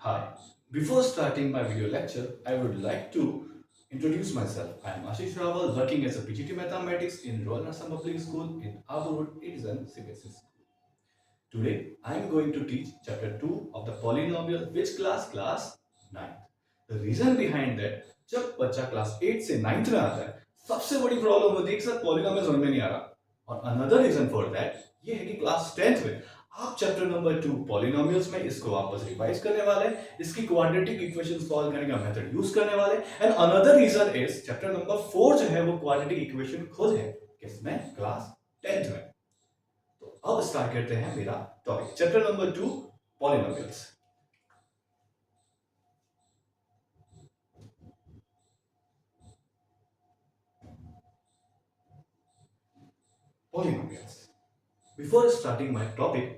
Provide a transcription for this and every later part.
Hi. Before starting my video lecture, I would like to introduce myself. I am Ashish Rawal, working as a PGT Mathematics in Royal Narsum Public School in Abu Road. It is an CBSE school. Today, I am going to teach chapter 2 of the polynomial. Which class? Class 9th. The reason behind that, जब बच्चा class 8 से 9th में आता है, सबसे बड़ी problem होती है कि सर पॉलिनोमियल समझ में नहीं आ रहा. और अनदर रीजन फॉर दैट ये है कि क्लास 10th में आप चैप्टर नंबर 2 पॉलिनोमियल्स में इसको वापस रिवाइज करने वाले हैं, इसकी क्वाड्रेटिक इक्वेशन सॉल्व करने का मेथड यूज करने वाले हैं. And another reason is chapter number 4 जो है वो क्वाड्रेटिक इक्वेशन खुद है किसमें? क्लास 10th में. तो अब स्टार्ट करते हैं मेरा topic. Chapter number 2 polynomials. Polynomials. Before starting my topic,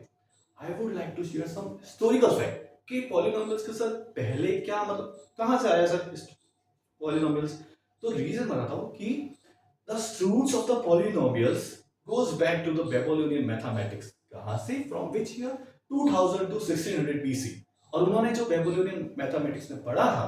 I would like to share some historical fact कि पॉलिनोमियल्स के सर पहले क्या मतलब कहाँ से आया सर पॉलिनोमियल्स. तो रीजन बताता हूँ कि the roots of the polynomials goes back to the Babylonian mathematics. कहाँ से? From which year? 2000 to 1600 BC. और उन्होंने जो बेबीलोनियन मैथमेटिक्स में पढ़ा था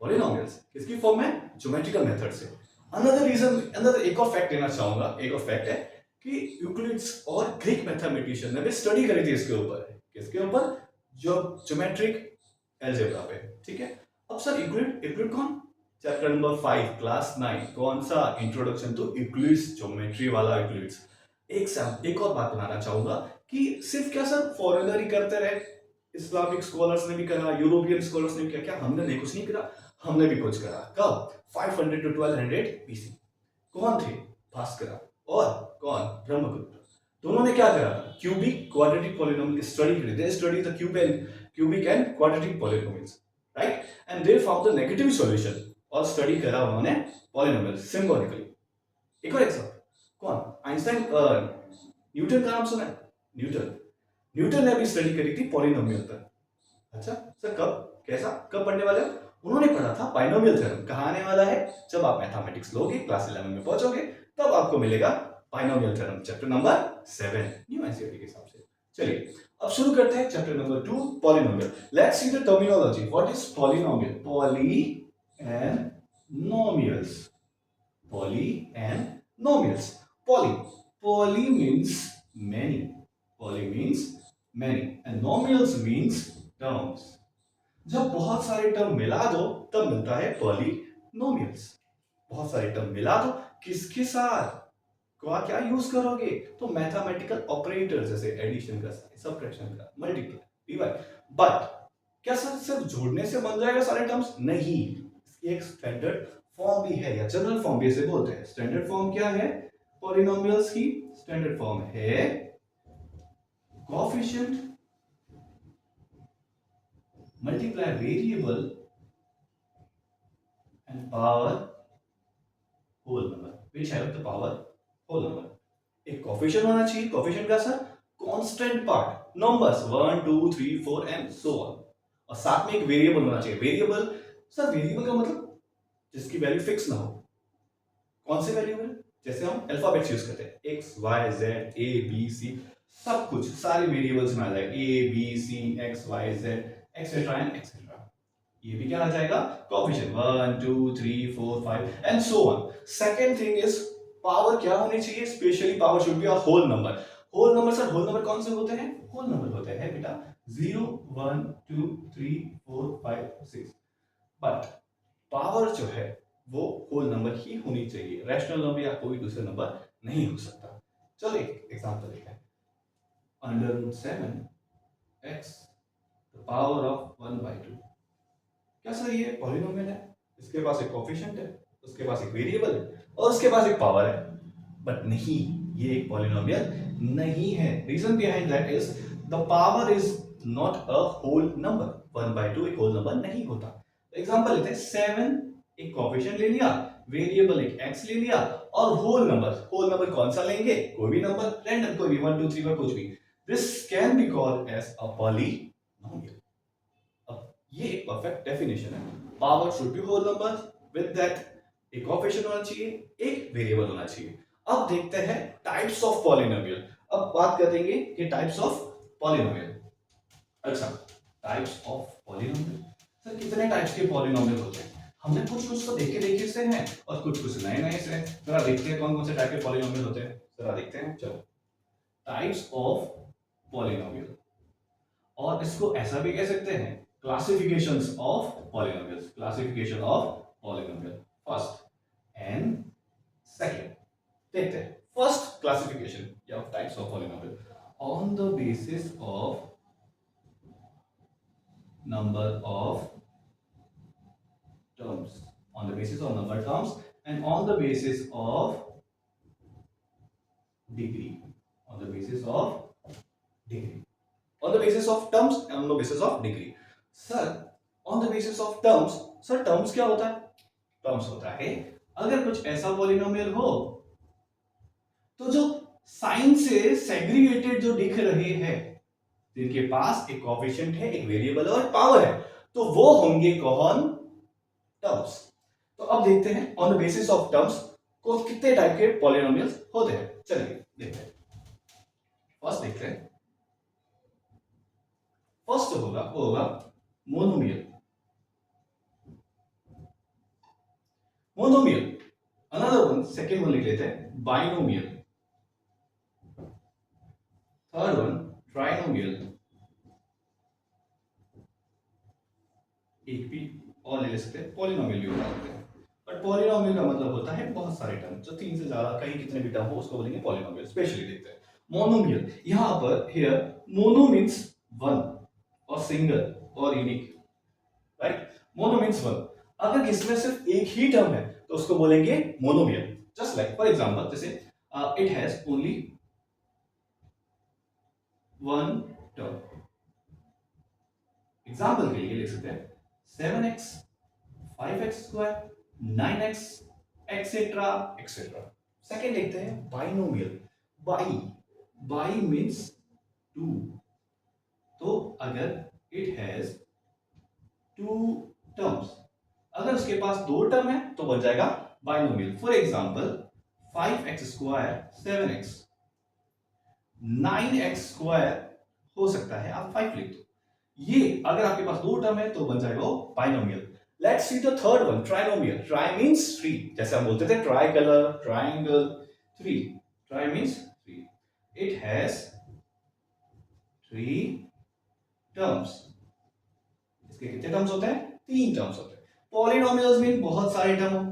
पॉलिनोमियल्स किसकी फॉर्म में? ज्योमेट्रिकल मेथड से. अनदर रीजन, अनदर एक और फैक्ट देना चाहूंगा. एक और फैक्ट है कि यूक्लिड्स और ग्रीक मैथमेटिशियन ने भी स्टडी करी थी इसके ऊपर. किसके ऊपर? जो ज्योमेट्रिक एल्जेब्रा पे. ठीक है. अब सर यूक्लिड, यूक्लिड कौन? Chapter number 5 class 9. कौन सा? इंट्रोडक्शन टू यूक्लिड्स, ज्योमेट्री वाला यूक्लिड्स. एक और बात बताना चाहूंगा कि सिर्फ क्या सर फॉरेनर ही करते रहे? इस्लामिक स्कॉलर्स ने भी करा, यूरोपियन स्कॉलर्स ने भी किया. क्या हमने नहीं? कुछ नहीं करा. हमने भी कुछ करा. कब? 500 टू 1200 BC. कौन थे? भास्कर और कौन? ब्रह्मगुप्त. दोनों ने क्या करा? क्यूबिक क्वाड्रेटिक पॉलिनोमियल की स्टडी करी. They study the cubic and quadratic polynomials, right? And they found the negative solution. और स्टडी करा उन्होंने पॉलिनोमियल सिंबॉलिकली. एक और एग्जांपल. कौन? आइंस्टाइन. न्यूटन का नाम सुना है? न्यूटन ने भी स्टडी करी थी पॉलिनोमियल पर. अच्छा सर कब? कैसा? कब पढ़ने वाले? उन्होंने पढ़ा था बाइनोमियल थ्योरम. कहाँ आने वाला है? जब आप मैथमेटिक्स लोगे, क्लास 11 में पहुंचोगे, तब आपको मिलेगा binomial theorem, chapter number 7 new NCERT के हिसाब से. चलिए अब शुरू करते हैं chapter number 2 polynomial. Let's see the terminology. What is polynomial? Poly and nomials. Poly and nomials. Poly means many. Poly means many and nominals means terms. जब बहुत सारे टर्म मिला दो तब मिलता है पॉलिनोमियल्स. बहुत सारे टर्म मिला दो किसके साथ? क्या यूज करोगे? तो मैथमेटिकल ऑपरेटर जैसे एडिशन का, सब्ट्रैक्शन का, मल्टीप्लाई, डिवाइड. बट क्या सर सिर्फ जोड़ने से बन जाएगा सारे टर्म्स? नहीं. इसकी एक स्टैंडर्ड फॉर्म भी है या जनरल फॉर्म भी इसे बोलते हैं. स्टैंडर्ड फॉर्म क्या है पॉलिनोमियल्स की? स्टैंडर्ड फॉर्म है coefficient multiply variable and power whole number, which have the power whole number. एक कोएफिशिएंट होना चाहिए. कोएफिशिएंट का sir constant part, numbers 1 2 3 4 and so on. और साथ में एक वेरिएबल होना चाहिए. वेरिएबल सर, वेरिएबल का मतलब जिसकी वैल्यू फिक्स ना हो. कौन से वेरिएबल? जैसे हम अल्फाबेट्स यूज करते हैं, x y z a b c, सब कुछ सारे वेरिएबल्स में आ जाएगा. A b c x y z etcetera and etcetera. ये भी क्या आ जाएगा? Coefficient 1 2 3 4 5 and so on. Second thing is power क्या होनी चाहिए? Specially power should be a whole number. Whole number sir, whole number कौन से होते हैं? होल नंबर होते हैं बेटा 0 1 2 3 4 5 6. बट पावर जो है वो होल नंबर ही होनी चाहिए. रैशनल नंबर या कोई दूसरा नंबर नहीं हो सकता. चलो एक एग्जांपल देखते हैं. √7 x द पावर ऑफ 1/2. क्या सर ये पॉलिनोमियल है? इसके पास एक कोएफिशिएंट है, उसके पास एक वेरिएबल है और उसके पास एक पावर है. बट नहीं, ये एक पॉलिनोमियल नहीं है. Reason behind that is the power is not a whole number. 1/2 एक होल नंबर नहीं होता. एग्जांपल लेते हैं. 7 एक कोएफिशिएंट ले लिया, वेरिएबल एक x ले लिया और होल नंबर कौन सा लेंगे? कोई भी नंबर, रैंडम कोई भी 1 2 3 4 कुछ भी. This can be called as a polynomial. ये एक परफेक्ट डेफिनेशन है. Power should be whole number, with that एक कोएफिशिएंट होना चाहिए, एक वेरिएबल होना चाहिए. अब देखते हैं टाइप्स ऑफ पॉलिनोमियल. अब बात करेंगे कि टाइप्स ऑफ पॉलिनोमियल. अच्छा, टाइप्स ऑफ पॉलिनोमियल। सर कितने टाइप्स के पॉलिनोमियल होते हैं? हमने कुछ कुछ तो देखे से हैं और कुछ कुछ नए नए से हैं। जरा देखते हैं कौन कौन से टाइप के पॉलिनोमियल होते हैं, जरा देखते हैं। चलो, टाइप्स ऑफ पॉलिनोमियल, और इसको ऐसा भी कह सकते हैं classifications of polynomials, classification of polynomial first and second. देखते हैं फर्स्ट क्लासिफिकेशन या types of polynomial on the basis of number of terms, on the basis of number terms and on the basis of degree, on the basis of degree, on the basis of terms and on the basis of degree. sir on the basis of terms, sir terms क्या होता है? terms होता है अगर कुछ ऐसा polynomial हो तो जो साइन से सेग्रीगेटेड जो दिख रहे हैं, जिनके पास एक कोएफिशिएंट है, एक वेरिएबल है और पावर है, तो वो होंगे कौन? टर्म्स। तो अब देखते हैं on the basis of terms को कितने टाइप के पॉलिनोमियल्स होते हैं। चलिए देखते हैं। फर्स्ट देखते हैं, फर्स्ट होगा वो होगा monomial. Monomial, another one, second one लिख लेते हैं बाइनोमियल, थर्ड वन ट्राइनोमियल, एक भी और ले सकते हैं, पॉलिनोमियल भी होता है। बट पॉलिनोमियल का मतलब होता है बहुत सारे टर्म, जो तीन से ज्यादा कहीं कितने भी टर्म हो उसको बोलेंगे पॉलिनोमियल। स्पेशली देखते हैं मोनोमियल। यहां पर हियर मोनो मींस वन और सिंगल और unique, right? Mono means one. अगर किसमें सिर्फ एक ही टर्म है तो उसको बोलेंगे monomial. Just like for example, जैसे it has only one term. Example के लिए लिख सकते हैं 7x 5x square 9x etcetera etcetera. Second देखते हैं binomial. Bi, bi means two. तो अगर इट हैज टू टर्म्स, अगर उसके पास दो टर्म है तो बन जाएगा binomial. For example 5x square 7x, 9x square हो सकता है आप 5 लिख दो। ये अगर आपके पास दो टर्म है तो बन जाएगा binomial. Let's see the third one, trinomial. Try means three, जैसे हम बोलते थे try colour, triangle, three. Try means three. It has three terms. इसके कितने टर्म्स होते हैं? तीन टर्म्स होते हैं। पॉलिनोमियल्स मीन बहुत सारे टर्म हो,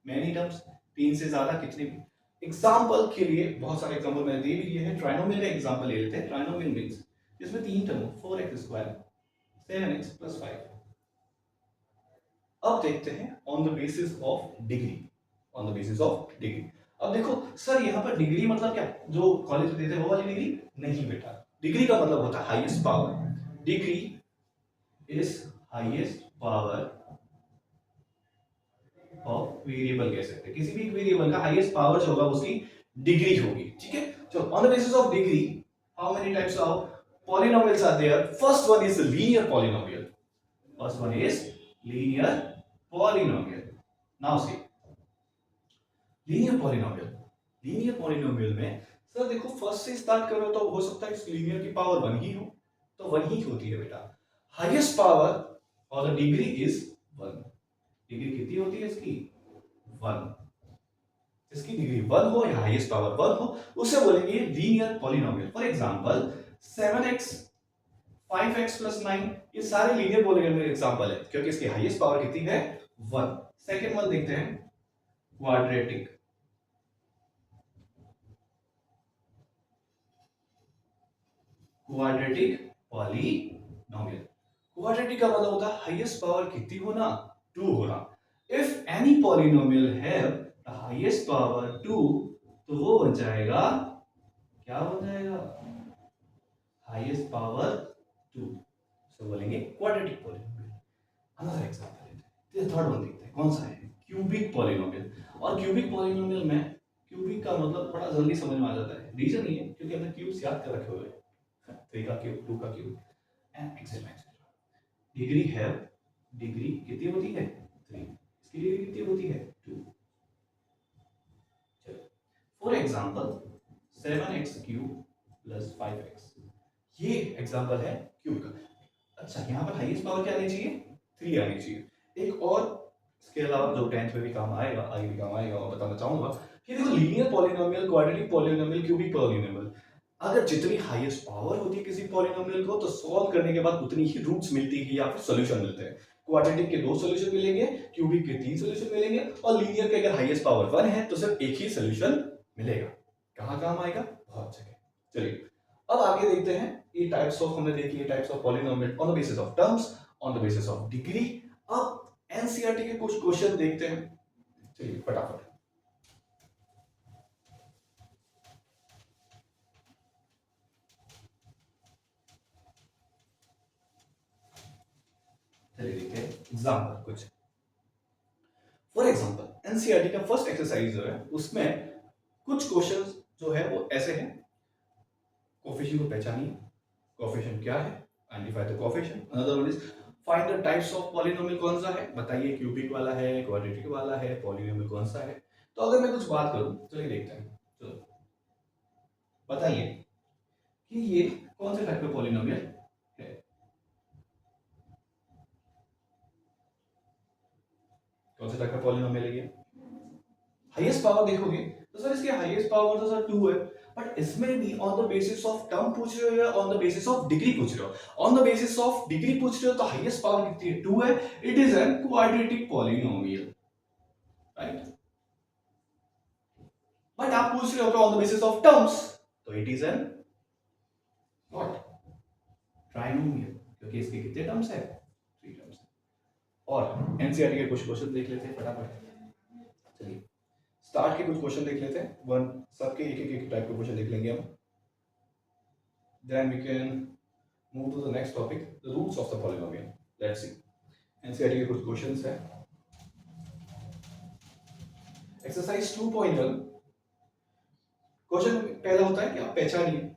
मेनी टर्म्स, तीन से ज्यादा कितने भी। एग्जांपल के लिए बहुत सारे एग्जांपल मैंने दे भी दिए हैं। ट्राइनोमियल का एग्जांपल ले लेते हैं। ट्राइनोमियल मींस जिसमें तीन टर्म हो, 4x स्क्वायर 7x प्लस 5। अब देखते हैं on the basis of degree, on the basis of degree. अब देखो सर यहाँ पर डिग्री मतलब क्या, जो कॉलेज में देते हैं वो वाली डिग्री नहीं बेटा। डिग्री का मतलब होता है highest power. Degree is highest power of variable कह सकते हैं। किसी भी वेरिएबल का हाईएस्ट पावर जो होगा उसकी डिग्री होगी। ठीक है, तो on the basis of degree how many types of polynomials are there? First one is linear polynomial. First one is linear polynomial. Now see linear polynomial. Linear polynomial में sir देखो first से start करो तो हो सकता है इस linear की पावर वन ही हो, तो वन ही होती है बेटा। हाईएस्ट पावर और the degree is one. Degree कितनी होती है इसकी? वन। इसकी डिग्री वन हो या हाईएस्ट पावर वन हो उसे बोलेंगे linear polynomial. For example 7x 5x plus 9, ये सारे लीनियर पॉलिनोमियल एग्जांपल है क्योंकि इसकी हाईएस्ट पावर कितनी है? वन। सेकेंड वन देखते हैं क्वाड्रेटिक। Quadratic polynomial. क्वाड्रेटिक का मतलब होता है हाईएस्ट पावर कितनी होना? टू होना। If any polynomial have the highest power two, तो वो बन जाएगा, क्या बन जाएगा? हाईएस्ट पावर टू, सो बोलेंगे क्वाड्रेटिक पॉलिनोमियल। अनदर एग्जांपल लेते हैं, थर्ड वन देखते हैं कौन सा है, क्यूबिक पॉलिनोमियल। और क्यूबिक पॉलिनोमियल में क्यूबिक का मतलब बड़ा जल्दी समझ में आ जाता है। रीजन ये है क्योंकि हमने क्यूब्स याद कर रखे हुए हैं, 3 का क्यूब, 2 का cube and etcetera etcetera. Degree है, डिग्री कितनी होती है? 3। इसकी डिग्री कितनी होती है? 2। चलो for example 7x cube plus 5x, ये एग्जांपल है क्यूब का। अच्छा, यहाँ पर हाईएस्ट पावर क्या आनी चाहिए? 3 आनी चाहिए। एक और इसके अलावा जो 10th में भी काम आएगा, आगे भी काम आएगा और बताना चाहूंगा कि देखो linear polynomial, quadratic polynomial, cubic polynomial, अगर जितनी हाईएस्ट पावर होती है किसी पॉलिनोमियल को तो सॉल्व करने के बाद उतनी ही रूट्स मिलती है या फिर सॉल्यूशन मिलते हैं। क्वाड्रेटिक के 2 सॉल्यूशन मिलेंगे, क्यूबिक के 3 सॉल्यूशन मिलेंगे और लीनियर के अगर हाईएस्ट पावर 1 है तो सिर्फ एक ही सॉल्यूशन मिलेगा। कहाँ काम आएगा? बहुत जगह। चलिए अब आगे देखते हैं ये टाइप्स ऑफ, हमने देख लिए types of polynomial on the basis of terms, on the basis of degree. अब एनसीईआरटी के कुछ क्वेश्चन देखते हैं। चलिए फटाफट। चलिए देखते हैं एग्जाम्पल कुछ। फॉर एग्जाम्पल एनसीईआरटी का फर्स्ट एक्सरसाइज जो है उसमें कुछ क्वेश्चंस जो है वो ऐसे हैं। कोफिशिएंट को पहचानिए, कोफिशिएंट क्या है, identify the coefficient. Another one is find the types of polynomial, कौन सा है बताइए, क्यूबिक वाला है, क्वाड्रेटिक वाला है, पॉलिनोमियल कौन सा है। तो अगर मैं कुछ बात करूं, चलिए देखते हैं। चलो बताइए कि ये कौन से टाइप का पॉलिनोमियल है। कौन से टाइप का पॉलिनोमियल है ये? हाईएस्ट पावर देखोगे तो सर इसके हाईएस्ट पावर तो सर 2 है, बट इसमें भी on the basis of term पूछ रहे हो या on the basis of degree पूछ रहे हो? On the basis of degree पूछ रहे हो तो हाईएस्ट पावर कितनी है? 2 है। It is an quadratic polynomial, right. But आप पूछ रहे हो on the basis of terms तो it is an what? Trinomial, क्योंकि इसके कितने टर्म्स है? 3 टर्म्स है। और एनसीईआरटी के कुछ क्वेश्चन देख लेते हैं फटाफट। चलिए स्टार्ट के कुछ क्वेश्चन देख लेते हैं, वन सबके एक एक टाइप के क्वेश्चन देख लेंगे हम। Then we can move to the next topic, the roots of the polynomial. Let's see NCERT के कुछ क्वेश्चंस है। एक्सरसाइज 2.1 क्वेश्चन पहला होता है कि आप पहचानिए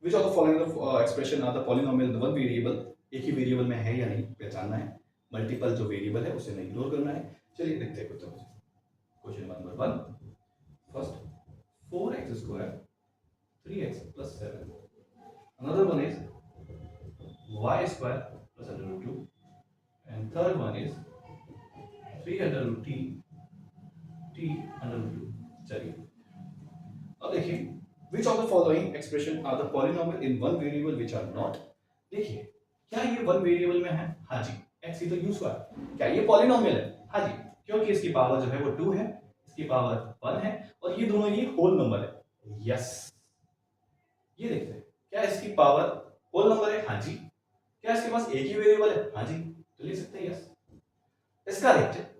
which of the following expression are the polynomial one variable. एक ही वेरिएबल में है या नहीं पहचानना है, मल्टीपल जो वेरिएबल है उसे नहीं इग्नोर करना है। चलिए देखते हैं कुछ question number 1। First 4x square 3x plus 7. Another one is y square plus under root 2. And third one is 3 under root t under root 2. चलिए अब देखिए which of the following expression are the polynomial in one variable which are not। देखिए क्या ये one variable में है? हाँ जी। x की तो u स्क्वायर, क्या ये पॉलिनोमियल है? हाँ जी, क्योंकि इसकी पावर जो है वो 2 है, इसकी पावर 1 है और ये दोनों ये होल नंबर है। यस, ये देखते हैं क्या इसकी पावर होल नंबर है? हाँ जी। क्या इसके पास एक ही वेरिएबल है? हाँ जी, तो लिख सकते हैं यस। इसका देखते हैं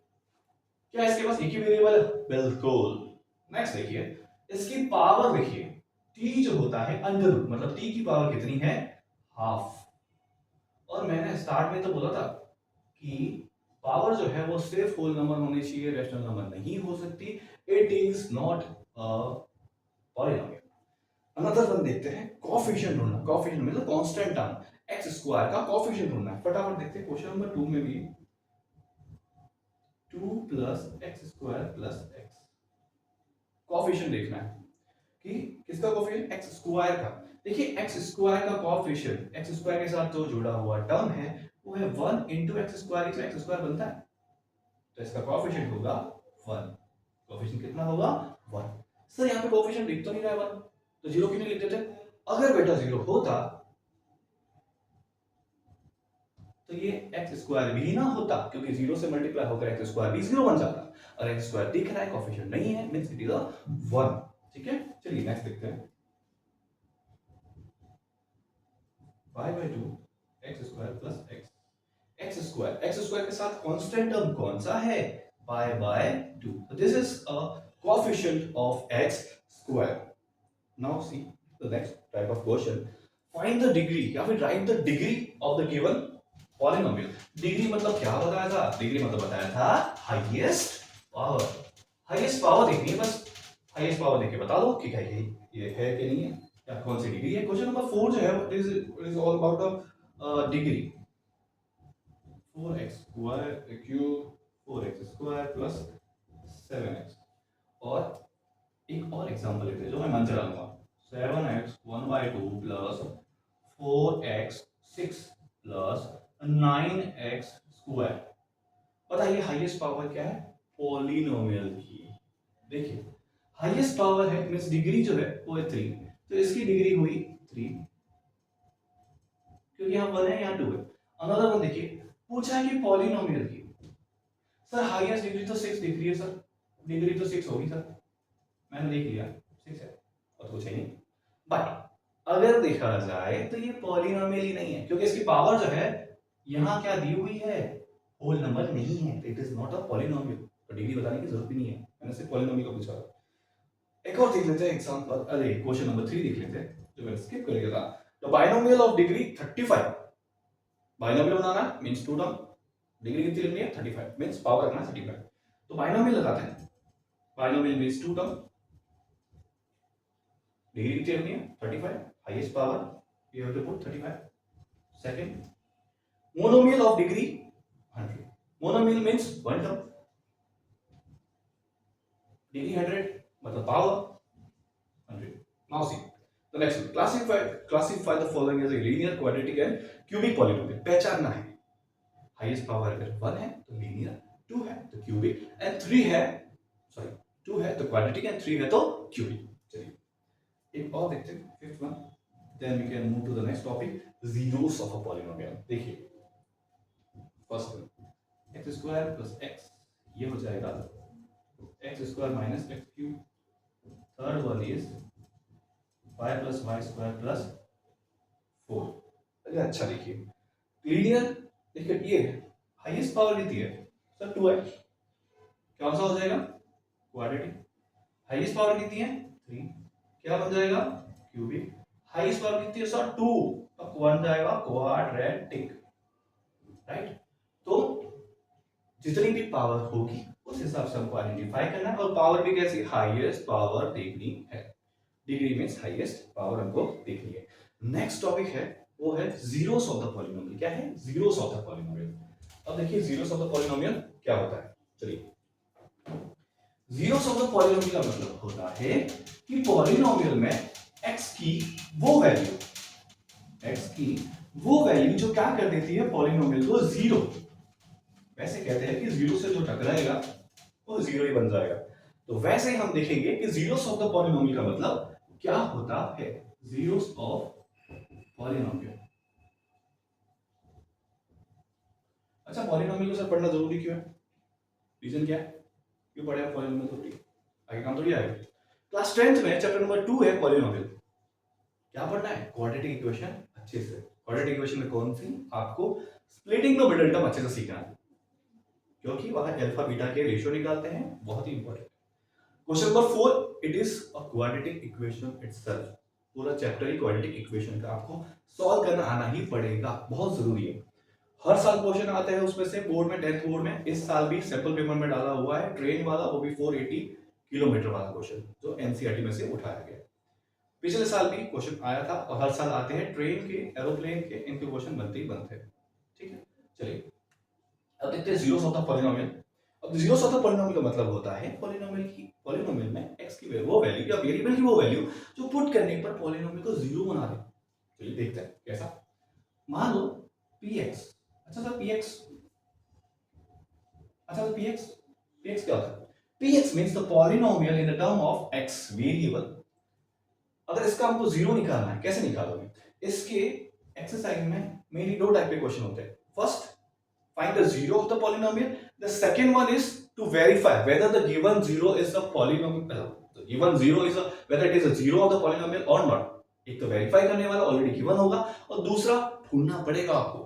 क्या इसके पास एक ही वेरिएबल है? बिल्कुल। नेक्स्ट देखिए इसकी पावर, देखिए t जो होता है अंडर रूट, मतलब t की पावर कितनी है? हाफ। और मैंने स्टार्ट में तो बोला था कि पावर जो है वो सिर्फ होल नंबर होनी चाहिए, रेशनल नंबर नहीं हो सकती। It is not polynomial. Another one देखते हैं कोएफिशिएंट ढूंढना। कोएफिशिएंट मतलब कांस्टेंट टर्म x स्क्वायर का कोएफिशिएंट ढूंढना है। फटाफट देखते हैं क्वेश्चन नंबर 2 में भी 2 plus x square plus x, coefficient देखना है कि किसका कोएफिशिएंट? x स्क्वायर का। देखिए x स्क्वायर का कोएफिशिएंट x स्क्वायर के साथ जो जुड़ा हुआ टर्म है वो है 1 into x स्क्वायर, तो x स्क्वायर बनता है तो इसका कोएफिशिएंट होगा 1। कोएफिशिएंट कितना होगा? 1। सर यहाँ पे कोएफिशिएंट दिख तो नहीं रहा है 1, तो जीरो क्यों नहीं लिख देते? अगर बेटा जीरो होता तो ये एक्स स्क्वायर भी ना होता, क्योंकि जीरो से मल्टीप्लाई होकर एक्स स्क्वायर भी जीरो बन जाता। और एक्स स्क्वायर दिख रहा है, कोएफिशिएंट नहीं है, मींस इट इज अ 1। ठीक है, चलिए नेक्स्ट देखते हैं। 5/2 x square plus x square के साथ कांस्टेंट टर्म कौन सा है? π/2। So this is a coefficient of x square. Now see the next type of question. Find the degree या फिर write the degree of the given polynomial। Degree मतलब क्या बताया था? डिग्री मतलब बताया था हाईएस्ट पावर। हाईएस्ट पावर देखनी है, बस हाईएस्ट पावर देख के बता दो कि क्या ये है कि नहीं है, या कौन सी डिग्री है। क्वेश्चन नंबर 4 जो है is all about the degree. 4x square cube 4x square plus 7x। और एक और एग्जांपल लेते हैं जो मैं मन चलाऊंगा। 7x 1/2 plus 4x 6 plus 9x²। बताइए हाईएस्ट पावर क्या है? पॉलिनोमियल की। देखिए हाईएस्ट पावर है मींस डिग्री जो है वो है 3, तो इसकी डिग्री हुई 3 क्योंकि यहाँ 1 है यहाँ 2 है। अनदर वन देखिए, पूछा है कि पॉलिनोमियल की। सर हाईएस्ट डिग्री तो 6 डिग्री है सर, डिग्री तो 6 होगी सर, मैंने देख लिया 6 है और कुछ नहीं। बट अगर देखा जाए तो ये पॉलिनोमियल ही नहीं है क्योंकि इसकी पावर जो है यहाँ क्या दी हुई है, होल नंबर नहीं है, it is not a polynomial. तो डिग्री बताने की जरूरत भी नहीं है, मैंने सिर्फ पॉलिनोमियल का पूछा। एक और देख लेते हैं एग्जांपल, अरे क्वेश्चन नंबर 3 देख लेते हैं जो मैंने स्किप कर गया था। The binomial of degree 35, binomial बनाना मींस टू टर्म, डिग्री कितनी लेनी है 35 मींस पावर रखना 35, तो बाइनोमियल लगाते हैं। Binomial means two term, degree कितनी लेनी है 35, highest power you have to put 35। Second, monomial of degree 100, monomial means one term, degree 100 मतलब power 100। Now see the next one. Classify the following as a linear, quadratic and cubic polynomial. पहचानना है highest power अगर 1 है तो linear, 2 है तो cubic and 3 है, sorry 2 है तो क्वाड्रेटिक एंड 3 है तो क्यूबिक। चलिए एक और देखते हैं, fifth one, then we can move to the next topic, zeros of a polynomial. देखिए first one x² plus x, ये हो जाएगा x² minus x cube. Third one is y plus y² plus 4। अरे अच्छा देखिए लीनियर, देखिए ये highest power कितनी है सर 2 है, क्या सा हो जाएगा क्वाड्रेटिक। हाईएस्ट पावर कितनी है 3, क्या बन जाएगा क्यूबिक। हाईएस्ट पावर कितनी है सर 2, तो बन जाएगा क्वाड्रेटिक, राइट। तो जितनी भी पावर होगी उस हिसाब से हमको आइडेंटिफाई करना है, और पावर भी कैसी हाईएस्ट पावर देखनी है, डिग्री मींस हाईएस्ट पावर हमको देखनी है। नेक्स्ट टॉपिक है वो है जीरोस ऑफ द पॉलिनोमियल। क्या है जीरोस ऑफ द पॉलिनोमियल? अब देखिए जीरोस ऑफ द पॉलिनोमियल क्या होता है, चलिए जीरोस ऑफ द पॉलिनोमियल का मतलब होता है कि पॉलिनोमियल में x की वो वैल्यू जो क्या कर देती है पॉलिनोमियल को जीरो, वैसे कहते हैं कि जीरो से जो टकराएगा वो जीरो ही बन जाएगा। तो वैसे ही हम देखेंगे कि जीरोस ऑफ द पॉलिनोमियल का मतलब क्या होता है, जीरोस ऑफ पॉलिनोमियल। अच्छा पॉलिनोमियल को सर पढ़ना जरूरी क्यों है, रीजन क्या है क्यों पढ़े पॉलिनोमियल जरूरी, आगे काम थोड़ी आएगा। क्लास 10th में चैप्टर नंबर 2 है पॉलिनोमियल, क्या पढ़ना है क्वाड्रेटिक इक्वेशन अच्छे से। क्वाड्रेटिक इक्वेशन में कौन सी, आपको स्प्लिटिंग द मिडल टर्म अच्छे से सीखना है क्योंकि वहां अल्फा बीटा के रेशियो निकालते हैं, बहुत ही important. Question number 4, it is a quadratic equation itself, पूरा चैप्टर ही क्वाड्रेटिक इक्वेशन का आपको सॉल्व करना आना ही पड़ेगा, बहुत जरूरी है। हर साल क्वेश्चन आते हैं उसमें से बोर्ड में, 10th बोर्ड में, इस साल भी सैंपल पेपर में डाला हुआ है ट्रेन वाला, वो भी 480 किलोमीटर वाला क्वेश्चन जो एनसीईआरटी में से उठाया गया। पिछले साल भी क्वेश्चन आया था और हर साल आते हैं ट्रेन के, एरोप्लेन के, इनके क्वेश्चन बनते ही बनते हैं, ठीक है। चलिए अब देखते हैं जीरोस ऑफ द पॉलिनोमियल। अब जीरोस ऑफ द पॉलिनोमियल का मतलब होता है पॉलिनोमियल में x की वो वैल्यू या वेरिएबल की वो वैल्यू जो पुट करने पर पॉलिनोमियल को जीरो बना दे। चलिए देखते हैं कैसा। मान लो px, अच्छा सर px, अच्छा तो px क्या होता है, px means the polynomial in the term of x variable. अगर इसका हमको जीरो निकालना है, कैसे निकालोगे, इसके एक्सरसाइज में मेनली दो टाइप के क्वेश्चन होते हैं। First, find the zero of the polynomial. The second one is to verify whether the given zero is a polynomial. The given zero is a whether it is a zero of the polynomial or not. एक तो verify करने वाला already given होगा और दूसरा ढूंढना पड़ेगा आपको।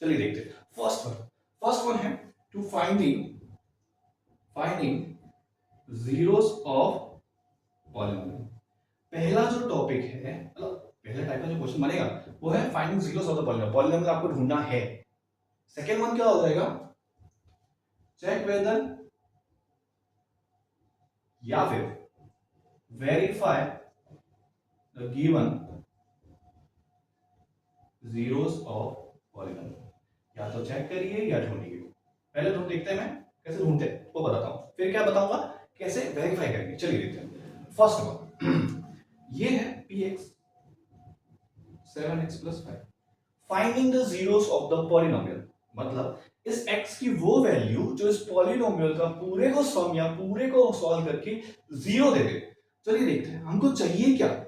चलिए देखते हैं फर्स्ट वन है to finding zeros of polynomial. पहला जो टॉपिक है, मतलब पहला टाइप का जो क्वेश्चन बनेगा वो है finding zeros of the polynomial. Polynomial आपको ढूंढना है। सेकेंड वन क्या हो जाएगा, चेक वेदर या फिर verify the given zeros of polynomial. या तो चेक करिए या ढूंढिए। पहले ढूंढ देखते हैं, मैं कैसे ढूंढते हैं वो बताता हूं, फिर क्या बताऊंगा कैसे वेरीफाई करेंगे। चलिए देखते हैं फर्स्ट वन ये है px 7x + 5। Finding the zeros of the polynomial, मतलब इस x की वो वैल्यू जो इस पॉलिनोमियल का पूरे को सम या पूरे को सॉल्व करके जीरो दे दे। चलिए देखते हैं हमको चाहिए क्या,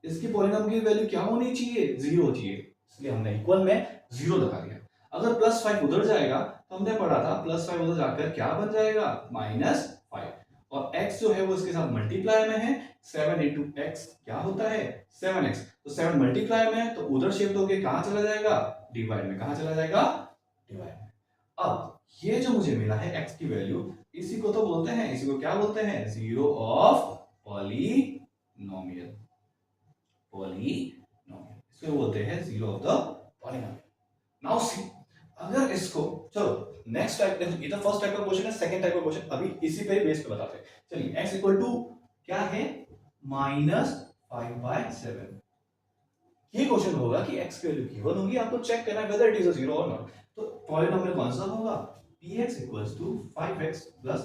इसकी पॉलिनोमियल की वैल्यू क्या होनी चाहिए, जीरो चाहिए, इसलिए हमने इक्वल में जीरो लगा दिया। अगर प्लस 5 उधर जाएगा तो हमने पढ़ा था प्लस 5 उधर जाकर क्या बन जाएगा, -5, और x जो है वो इसके साथ मल्टीप्लाई में है, 7 इंटू एक्स क्या होता है 7x, तो 7 मल्टीप्लाई में है तो उधर शिफ्ट होके कहां चला जाएगा, डिवाइड में, कहां चला जाएगा, डिवाइड में। अब ये जो मुझे मिला है x की वैल्यू, इसी को तो बोलते हैं, इसी को क्या बोलते हैं, जीरो ऑफ पॉलिनोमियल, पॉलिनोमियल इसको बोलते हैं zero of the polynomial. Now सी, अगर इसको, चलो नेक्स्ट टाइप, ये तो फर्स्ट टाइप का क्वेश्चन है, सेकंड टाइप का क्वेश्चन अभी इसी पे बेस पे बताते हैं। चलिए x इक्वल टू क्या है, -5/7। ये क्वेश्चन होगा कि x की वैल्यू गिवन होगी, आपको चेक करना है whether it is a zero और नॉट। तो पॉलिनोमियल कौन सा होगा, px equals to 5x plus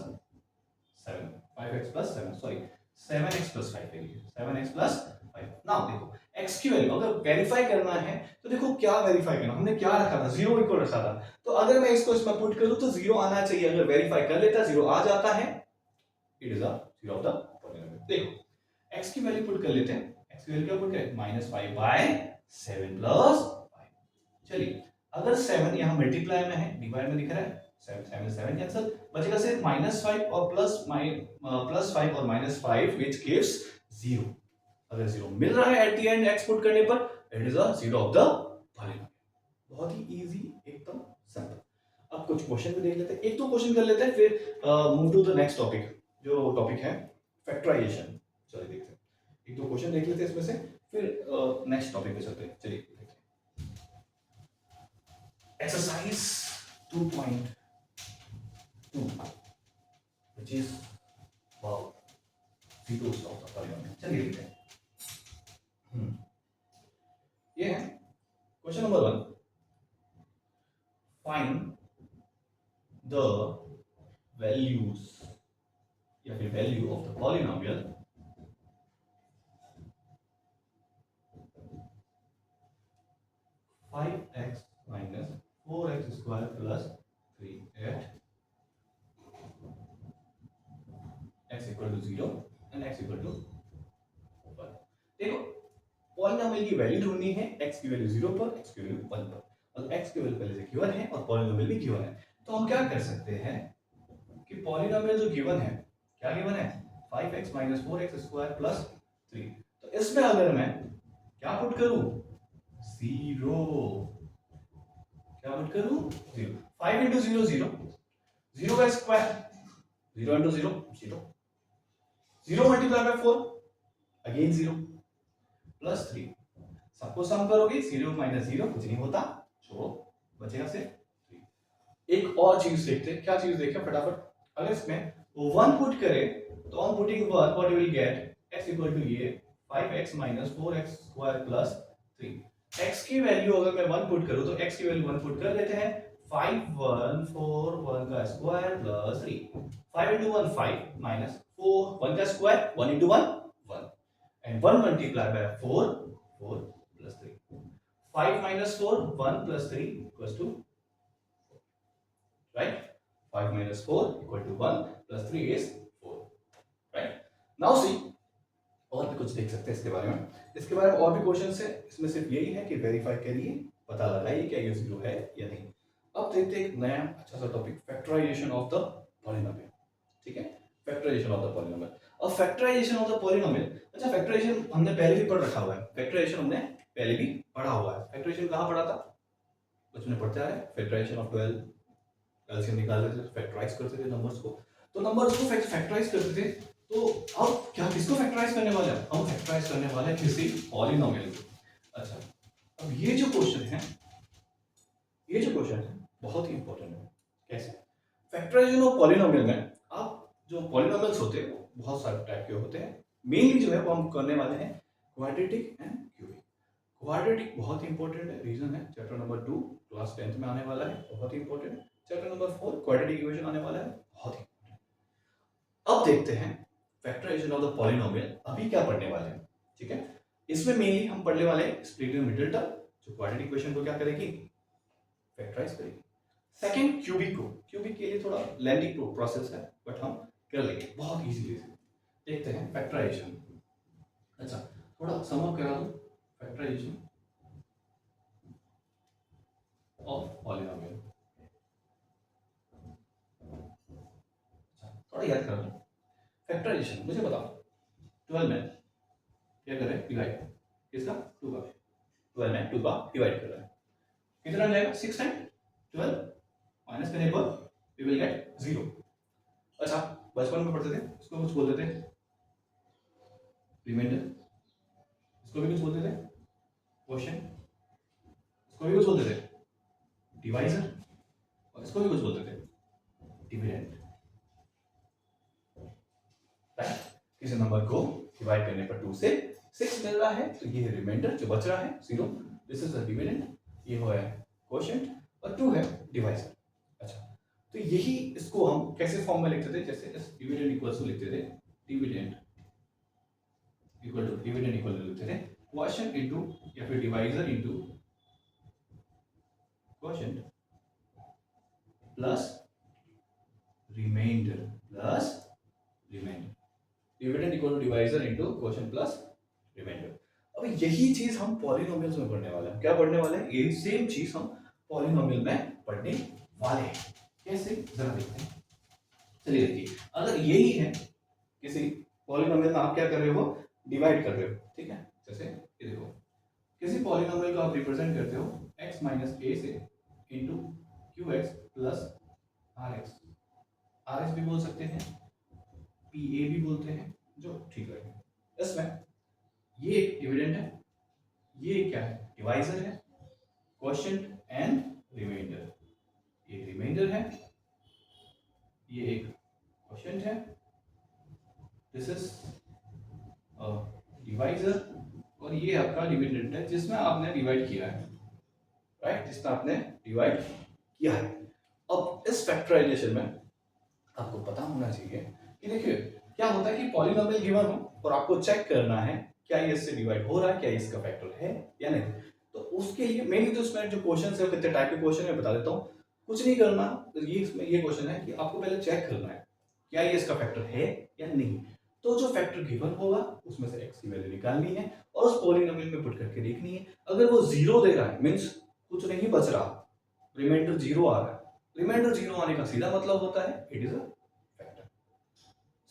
7, 5x plus 7, sorry 7x plus 5 है, 7x प्लस 5। नाउ देखो x की वैल्यू अगर वेरीफाई करना है तो देखो क्या वेरीफाई करना, हमने क्या रखा था, जीरो इक्वल रखा था, तो अगर मैं इसको इसमें पुट करूं तो जीरो आना चाहिए, अगर वेरीफाई कर लेता जीरो आ जाता है, it is a zero of the polynomial. देखो x की वैल्यू पुट कर लेते हैं, x की वैल्यू क्या पुट करें, -5/7 प्लस 5। चलिए अगर 7 यहां मल्टीप्लाई में है, डिवाइड में दिख रहा है, 7 कैंसिल, बचेगा सिर्फ -5 और +5 और -5 व्हिच गिव्स 0। अगर 0 मिल रहा है at the end x put करने पर, it is a zero of the polynomial. बहुत ही इजी, एकदम सिंपल। अब कुछ क्वेश्चन भी देख लेते हैं, एक तो क्वेश्चन कर लेते हैं, फिर move to the next topic, जो टॉपिक है फैक्टराइजेशन। चलिए देखते हैं, एक दो क्वेश्चन देख लेते हैं इसमें से, फिर नेक्स्ट टॉपिक पे चलते हैं। चलिए देखते हैं exercise 2.2 which is about zeros of the polynomial। चलिए देखते हैं। ये है question number 1, find the values या फिर value of the polynomial 5x minus 4x square plus 3 at x equal to 0 and x equal to 1। देखो पॉलिनोमियल की value ढूंढनी है, x की वैल्यू 0 पर, x की वैल्यू 1 पर, और x की वैल्यू पहले से गिवन है और पॉलिनोमियल भी गिवन है। तो हम क्या कर सकते हैं कि पॉलिनोमियल जो गिवन है, क्या गिवन है, 5x minus 4x square plus 3, तो इसमें अगर मैं क्या पुट करूं, 0, क्या पुट करूं, 0, 5 इंटू 0 0, 0 का square, 0 into 0 0, 0 multiply by 4 again 0 plus 3, सबको सम करोगे 0 माइनस 0 कुछ नहीं होता, छोड़ो, बचेगा सिर्फ 3। एक और चीज देखते हैं, क्या चीज देखें फटाफट, अगर इसमें 1 पुट करें तो on putting 1 what you will get x equal to ये 5x minus 4x square plus 3। x की वैल्यू अगर मैं 1 पुट करूं तो x की वैल्यू 1 पुट कर देते हैं, 5 1 4 1 का स्क्वायर प्लस 3, 5 into 1 5 minus 4 1 का square 1 into 1 1 and 1 multiplied by 4 4 plus 3, 5 minus 4 1 plus 3 equals to, right, 5 minus 4 equal to 1 plus 3 is 4, right। now see, और भी कुछ देख सकते हैं इसके बारे में, इसके बारे में और भी क्वेश्चंस है, इसमें सिर्फ यही है कि वेरीफाई करिए, पता लगाइए क्या ये जीरो है या नहीं। अब देखते हैं एक नया अच्छा सा topic, factorisation of the polynomial. ठीक है, फैक्टराइजेशन ऑफ द पॉलिनोमियल। अब फैक्टराइजेशन ऑफ द पॉलिनोमियल, अच्छा फैक्टराइजेशन हमने पहले भी पढ़ रखा हुआ है, फैक्टराइजेशन हमने पहले भी पढ़ा हुआ है। फैक्टराइजेशन कहाँ पढ़ा था, बचपन में पढ़ते आ रहे, फैक्टराइजेशन ऑफ 12 एलसीएम निकालते थे, फैक्टराइज करते थे नंबर्स को, तो नंबर्स को फैक्टराइज करते थे। तो अब क्या किसको फैक्टराइज करने वाले हैं, हम फैक्टराइज करने वाले हैं किसी पॉलिनोमियल को। अच्छा अब ये जो क्वेश्चन है, ये जो क्वेश्चन है बहुत ही इंपॉर्टेंट है। कैसे, फैक्टराइजेशन ऑफ पॉलिनोमियल में आप जो पॉलिनोमियल्स होते हैं वो बहुत सारे टाइप के होते हैं, मेनली जो है वो हम करने वाले हैं क्वाड्रेटिक एंड क्यूबिक। क्वाड्रेटिक बहुत ही इंपॉर्टेंट है, रीजन है चैप्टर नंबर 2 क्लास 10th में आने वाला है, बहुत ही important. Chapter number 4 quadratic equation आने वाला है, बहुत ही। अब देखते हैं फैक्टराइजेशन ऑफ द पॉलिनोमियल, अभी क्या पढ़ने वाले हैं। ठीक है, इसमें मेनली हम पढ़ने वाले हैं स्प्लिट इन मिडिल टर्म, जो क्वाड्रेटिक इक्वेशन को क्या करेगी, फैक्टराइज करेगी। सेकंड क्यूबिक को, क्यूबिक के लिए थोड़ा लेंथी प्रोसेस है बट हम कर लेंगे बहुत इजीली से। देखते हैं फैक्टराइजेशन। अच्छा थोड़ा सम अप करा दो, फैक्टराइजेशन ऑफ पॉलिनोमियल। थोड़ा याद कर लो फैक्टराइजेशन। मुझे बताओ 12 में क्या कर रहे हैं, डिवाइड किसका, 2 का। 12 में 2 का डिवाइड कर रहा है, कितना जाएगा 6 टाइम 12 माइनस करने पर वी विल गेट 0। अच्छा बचपन में पढ़ते थे इसको कुछ बोलते थे रिमाइंडर, इसको भी कुछ बोलते थे क्वोशिएंट, इसको भी कुछ बोलते थे डिवाइजर, और इसको भी कुछ बोलते थे डिविडेंड। राइट, किसी नंबर को डिवाइड करने पर 2 से 6 मिल रहा है तो ये है रिमाइंडर, जो बच रहा है 0, दिस इज द डिविडेंड, ये है क्वोशिएंट और 2 है डिवाइजर। अच्छा तो यही इसको हम कैसे फॉर्म में लिखते थे, जैसे इस डिविडेंड इक्वल्स टू लिखते थे, dividend equal to dividend equal to लिखते थे क्वोशिएंट इनटू या फिर divisor into quotient plus remainder plus remainder, dividend equal to divisor into quotient plus remainder. अब यही चीज हम पॉलिनोमियल्स में पढ़ने वाले हैं। क्या पढ़ने वाले हैं, ये सेम चीज हम पॉलिनोमियल में पढ़ने वाले हैं। कैसे, जरा देखते हैं। चलिए देखिए, अगर यही है किसी पॉलिनोमियल में आप क्या कर रहे हो, डिवाइड कर रहे हो, ठीक है। जैसे ये देखो, किसी पॉलिनोमियल को आप रिप्रेजेंट करते हो x माइनस ए से into q x plus r x, r x भी बोल सकते हैं, पी ए भी बोलते हैं, जो ठीक है। इसमें ये एक डिविडेंड है, ये क्या है, डिवाइजर है, क्वोशिएंट एंड रिमाइंडर, ये रिमाइंडर है, ये एक क्वोशिएंट है, दिस इज डिवाइजर, और ये आपका डिविडेंड है जिसमें आपने डिवाइड किया है, राइट, जिसमें आपने डिवाइड किया है। अब इस फैक्टराइजेशन में आपको पता होना चाहिए कि देखिए क्या होता है कि पॉलिनोमियल गिवन हो और आपको चेक करना है क्या ये इससे डिवाइड हो रहा है, क्या ये इसका फैक्टर है या नहीं। तो उसके लिए मेनली तो इसमें जो क्वेश्चन है, कितने टाइप के क्वेश्चन है बता देता हूँ। कुछ नहीं करना, ये इसमें ये क्वेश्चन है कि आपको पहले चेक करना है क्या ये इसका फैक्टर है या नहीं। तो जो फैक्टर गिवन होगा उसमें से x की वैल्यू निकालनी है और उस पॉलिनोमियल में पुट करके देखनी है। अगर वो 0 दे रहा है मींस कुछ नहीं बच रहा, रिमाइंडर 0 आ रहा है, रिमाइंडर 0 आने का सीधा मतलब होता है it is a factor.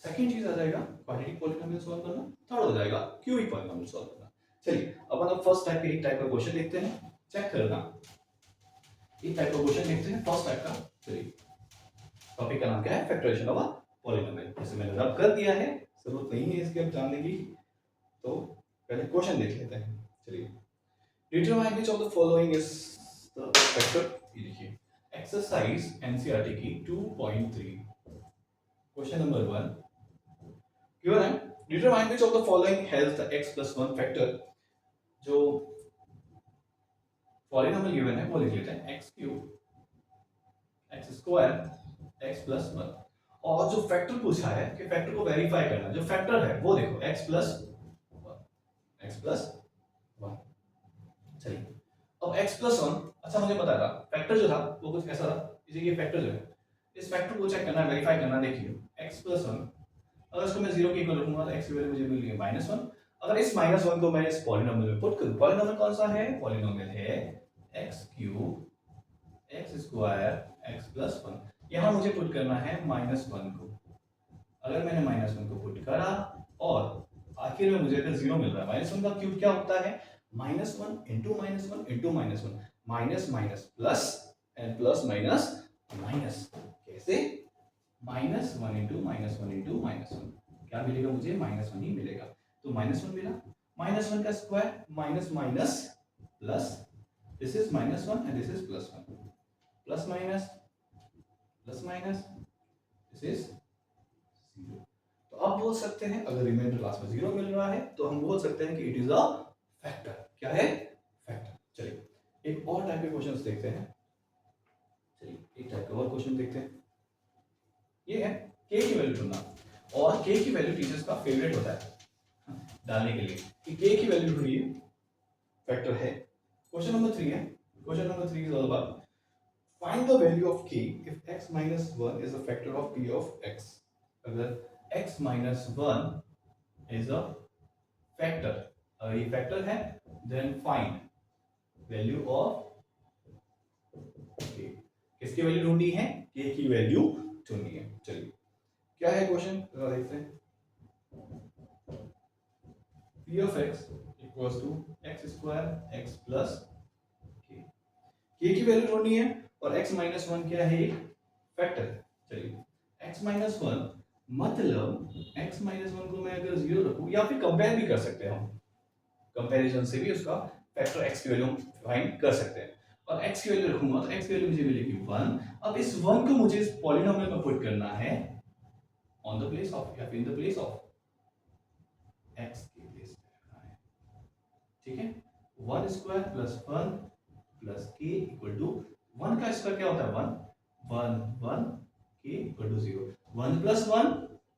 Second चीज आ जाएगा क्वाड्रेटिक पॉलिनोमियल सॉल्व करना, थर्ड हो जाएगा क्यूबिक पॉलिनोमियल सॉल्व करना। चलिए अब हम फर्स्ट टाइप के एक टाइप का क्वेश्चन देखते हैं, चेक करना। एक टाइप का क्वेश्चन देखते हैं फर्स्ट टाइप का। चलिए टॉपिक का नाम क्या है, फैक्टराइजेशन ऑफ अ पॉलिनोमियल। जैसे मैंने रब कर दिया है, जरूरत नहीं है इसके अब जानने की, तो पहले क्वेश्चन देख लेते हैं। चलिए determine which of the following is the factor. ये देखिए एक्सरसाइज एनसीईआरटी की 2.3 क्वेश्चन नंबर 1 गिवन है, determine which of the following has the x plus 1 factor. जो पॉलिनोमियल गिवन है वो लिख लेते हैं x cube x square x plus 1, और जो फैक्टर पूछा है कि फैक्टर को वेरीफाई करना, जो फैक्टर है वो देखो x plus 1। चलिए अब x plus 1, अच्छा मुझे पता था फैक्टर जो था वो कुछ ऐसा था, जैसे ये फैक्टर जो है, इस फैक्टर को चेक करना, वेरीफाई करना। देखिए x plus 1, अगर इसको मैं 0 के इक्वल रखूंगा तो x की वैल्यू मुझे मिल गई -1। अगर इस -1 को मैं इस पॉलिनोमियल में पुट करूं, पॉलिनोमियल कौन सा है, पॉलिनोमियल है x cube x square x plus 1। यहाँ मुझे पुट करना है -1 को। अगर मैंने -1 को पुट करा और आखिर में मुझे अगर 0 मिल रहा है, -1 का क्यूब क्या होता है, -1 into -1 into -1, minus minus plus and plus minus minus. कैसे, -1 इंटू -1 इंटू -1, क्या मिलेगा मुझे, -1 ही मिलेगा। तो -1 मिला, -1 का square minus minus plus, this is -1 and this is +1, plus minus plus minus, this is 0। तो आप बोल सकते हैं अगर रिमाइंडर लास्ट में 0 मिल रहा है तो हम बोल सकते हैं कि इट इज अ फैक्टर। क्या है, फैक्टर। चलिए एक और टाइप के क्वेश्चंस देखते हैं। चलिए एक टाइप का और क्वेश्चन देखते हैं। ये है k की वैल्यू ढूंढना, और k की वैल्यू टीचर्स का फेवरेट होता है डालने के लिए कि k की वैल्यू ढूंढिए, फैक्टर है क्वेश्चन नंबर 3 है. Question number 3 is all about find the value of k if x minus 1 is a factor of p of x. अगर x minus 1 is a factor, अगर ये factor है then find value of k. किसकी value ढूंढनी है? k की value ढूंढनी है. चलिए क्या है क्वेश्चन, देखते हैं. p of x equals to x square x plus k. k की वैल्यू ढूंढनी है और x minus 1 क्या है? एक फैक्टर. चलिए x minus 1 मतलब x minus 1 को मैं अगर 0 रखूं या फिर कंपेयर भी कर सकते हैं हम, कंपैरिजन से भी उसका फैक्टर x की वैल्यू फाइंड कर सकते हैं. और x की वैल्यू रखूंगा तो x की वैल्यू मुझे मिलेगी 1. अब इस 1 को मुझे इस पॉलिनोमियल में पुट करना है ऑन द प्लेस ऑफ या फिर in the place of x के प्लेस में रखना है. ठीक है. 1 square plus 1 plus k equal to 1 का स्क्वायर क्या होता है? 1 1 1 k equal to 0. 1 plus 1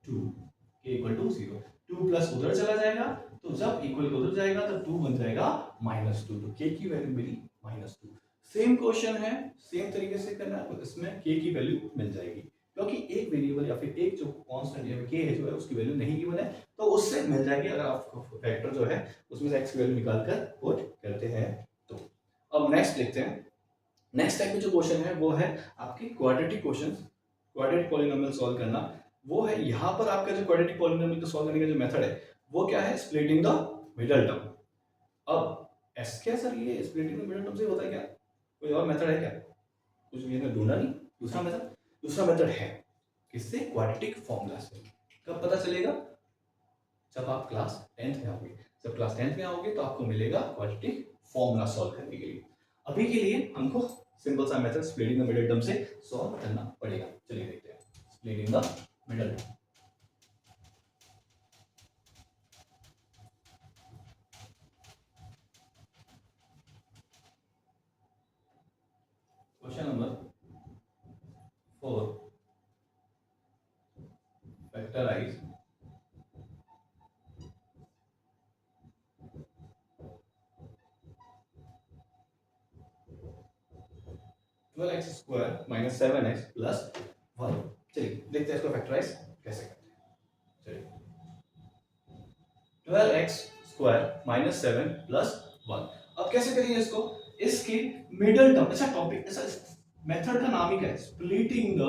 2 k equal to 0. 2 plus उधर चला जाएगा तो जब इक्वल उधर जाएगा तो 2 बन जाएगा -2. तो k की वैल्यू मिली -2. सेम क्वेश्चन है, सेम तरीके से करना है. इसमें k की वैल्यू मिल जाएगी क्योंकि एक वेरिएबल या फिर एक जो कांस्टेंट है k है जो है उसकी वैल्यू नहीं गिवन है तो उससे मिल जाएगी अगर आप फैक्टर जो है उसमें से x की वैल्यू निकाल कर पुट करते हैं तो. अब नेक्स्ट देखते हैं. नेक्स्ट टाइप में जो क्वेश्चन है वो है आपकी quadratic questions, quadratic polynomial solve करना. वो है यहाँ पर आपका जो क्वाड्रेटिक पॉलिनोमियल को सॉल्व करने का जो मेथड है वो क्या है? Splitting the middle term. अब एस क्या सर ये स्प्लिटिंग द मिडल टर्म से होता है क्या? कोई और मेथड है क्या? कुछ मैंने ढूंढा नहीं. दूसरा मेथड है किससे? क्वाड्रेटिक फॉर्मूला से. कब पता चलेगा? जब आप क्लास 10th में आओगे. जब क्लास 10th में आओगे तो आपको मिलेगा क्वाड्रेटिक फॉर्मूला सॉल्व करने के लिए. अभी के लिए हमको सिंपल सा method splitting the middle term से सॉल्व करना पड़ेगा. चलिए देखते हैं splitting the middle term. Question number 4 factorise 12x square minus 7x plus 1. चलिए देखते हैं इसको फैक्टराइज कैसे करते हैं. चलिए 12x स्क्वायर माइनस 7 प्लस 1. अब कैसे करेंगे इसको? इसके मिडल टर्म. अच्छा टॉपिक ऐसा मेथड का नाम ही क्या है? Splitting the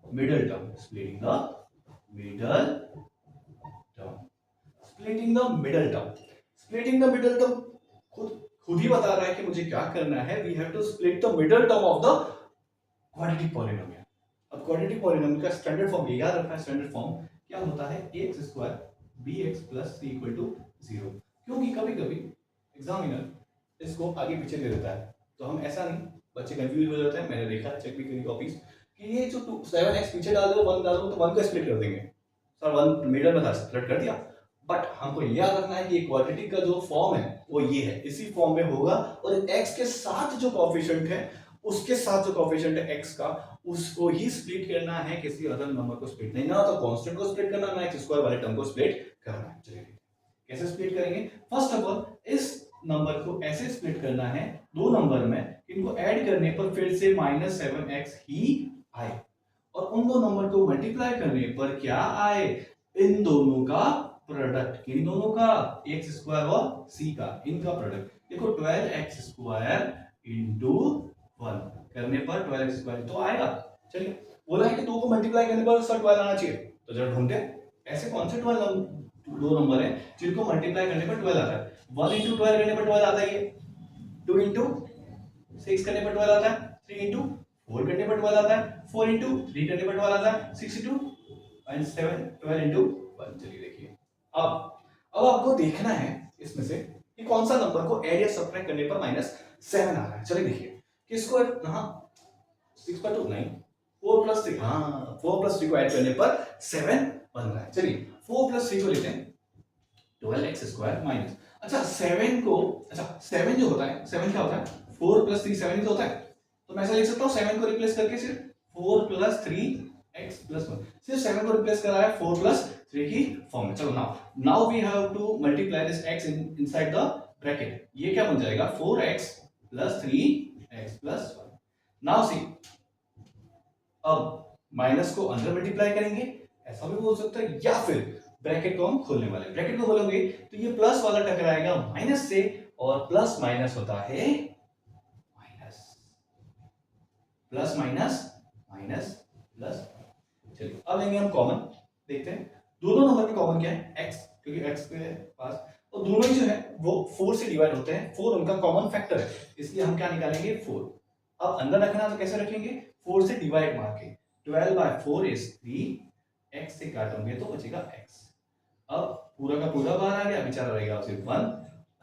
middle term. Splitting the middle term. Splitting the middle term. Splitting the middle term खुद ही बता रहा है कि मुझे क्या करना है. We have to split the middle term of the quadratic polynomial. अब क्वाड्रेटिक पॉलिनोमियल का स्टैंडर्ड फॉर्म याद रखना है. स्टैंडर्ड फॉर्म क्या होता है? ax square bx plus c equal to 0. क्योंकि कभी कभी एग्जामिनर इसको आगे पीछे दे देता है तो हम ऐसा नहीं, बच्चे कंफ्यूज हो जाते हैं. मैंने देखा चेक भी करी कॉपीज कि ये जो 7x पीछे डाल दो 1 डाल दो तो 1 को स्प्लिट कर देंगे. सर 1 मिडल में था स्प्लिट कर दिया. बट हमको याद रखना है कि क्वाड्रेटिक का जो फॉर्म है वो ये है, इसी फॉर्म में होगा. और x के साथ जो कोएफिशिएंट है उसके साथ जो कोएफिशिएंट है x का उसको ही स्प्लिट करना है, किसी अदर नंबर को स्प्लिट नहीं. ना तो कांस्टेंट को स्प्लिट करना, ना x स्क्वायर वाले टर्म को स्प्लिट करना है. चलिए कैसे स्प्लिट करेंगे? फर्स्ट ऑफ ऑल इस नंबर को ऐसे स्प्लिट करना है दो नंबर में, इनको ऐड करने पर फिर से -7x ही आए और उन दो नंबर को मल्टीप्लाई करने पर क्या आए? इन दोनों का प्रोडक्ट. किन दोनों का? x स्क्वायर और c का, इनका प्रोडक्ट. देखो 12x स्क्वायर इंटू 1 करने पर 12x स्क्वायर तो आएगा. चलिए बोला है कि 2 को मल्टीप्लाई करने पर सर 12 आना चाहिए तो जरा ढूंढते हैं ऐसे कौन से 12 दो नंबर है जिनको मल्टीप्लाई करने पर 12 आता है. 1 इंटू 12 करने पर 12 आता है. 2 इंटू 6 करने पर 12 आता है. 3 इंटू 4 करने पर 12 आता है. 4 इंटू 3 करने पर 12 आता है. 6 इंटू 7 12 इंटू 1. चलिए देखिए अब आपको देखना है इसमें से कि कौन सा नंबर को ऐड या सब्ट्रैक्ट करने पर -7 आ रहा है. चलिए देखिए किसको. हाँ 6 पर 2 नहीं, 4 प्लस 3. हाँ 4 प्लस 3 को ऐड करने पर 7 बन रहा है. चलिए 4 प्लस 3 को लेते हैं 12x स्क्वायर माइनस. अच्छा 7 को, अच्छा 7 जो होता है 7 क्या होता है? 4 प्लस 3 7 ही तो होता है. तो मैं ऐसा लिख सकता हूँ 7 को रिप्लेस करके सिर्फ 4 प्लस 3x प्लस 1. सिर्फ 7 को रिप्लेस करा है 4 प्लस 3 की फॉर्म में. चलो now we have to multiply this x inside the bracket, ये क्या बन जाएगा 4x plus 3x plus 1। Now see, अब माइनस को अंदर मल्टीप्लाई करेंगे, ऐसा भी बोल सकते हैं, या फिर ब्रैकेट को हम खोलने वाले, ब्रैकेट को खोलोगे तो ये प्लस वाला टकराएगा माइनस से, और प्लस माइनस होता है minus, plus minus minus plus. चलिए अब लेंगे हम कॉमन, देखते हैं दोनों नंबर में कॉमन क्या है, x, क्योंकि x के पास, और दोनों ही जो है वो 4 से डिवाइड होते हैं, 4 उनका कॉमन फैक्टर है, इसलिए हम क्या निकालेंगे 4। अब अंदर रखना तो कैसे रखेंगे, 4 से डिवाइड मार के, 12/4 इज 3, x से काटोगे तो बचेगा x। अब पूरा का पूरा बाहर आ गया, बेचारा रहेगा सिर्फ 1।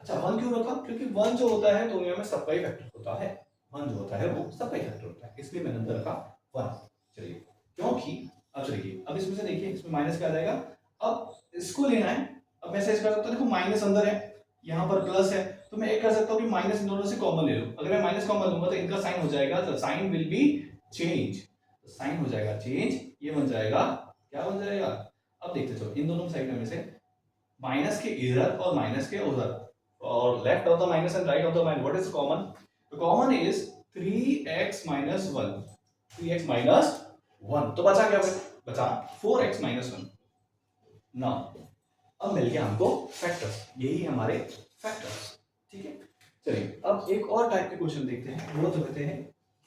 अच्छा 1 क्यों रखा, क्योंकि 1 जो होता है दुनिया में सबका ही फैक्टर होता है, 1 जो होता है वो सबका ही फैक्टर होता है, इसलिए मैंने अंदर रखा 1। चलिए क्योंकि अब चलिए, अब इसमें से देखिए, इसमें माइनस क्या आ जाएगा, अब इसको लेना है, अब मैं ऐसे कर सकता हूँ, देखो माइनस अंदर है, यहाँ पर प्लस है, तो मैं एक कर सकता हूँ कि माइनस इन दोनों से कॉमन ले लो, अगर मैं माइनस कॉमन लूंगा तो इनका साइन हो जाएगा, तो sign will be change, sign हो जाएगा चेंज, ये बन जाएगा, क्या बन जाएगा, अब देखते चलो इन दोनों साइड में से माइनस के इधर और माइनस के उधर, और left of the minus and right of the minus, what is common, the common is 3x minus 1, 3x minus 1, तो बचा क्या, बचा 4x minus 1। नाउ अब मिल गया हमको फैक्टर्स, यही हमारे फैक्टर्स, ठीक है। चलिए अब एक और टाइप के क्वेश्चन देखते हैं, वो तो होते हैं